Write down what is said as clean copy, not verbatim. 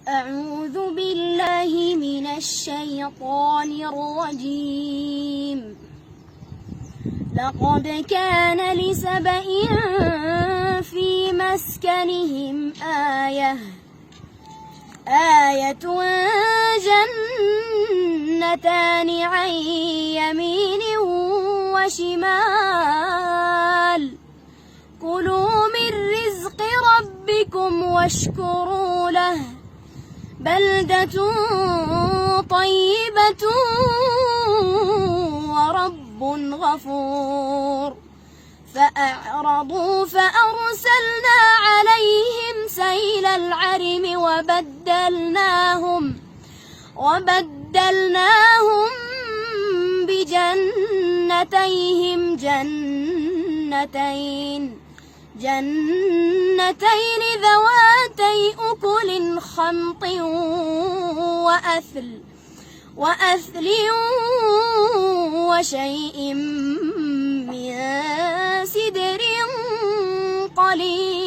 أعوذ بالله من الشيطان الرجيم. لقد كان لسبإ في مسكنهم آية جنتان عن يمين وشمال كلوا من رزق ربكم واشكروا له بلدة طيبة ورب غفور. فأعرضوا فأرسلنا عليهم سيل العرم وبدلناهم بجنتيهم جنتين ذواتي أكل خمط وأثل وشيء من سدر قليل.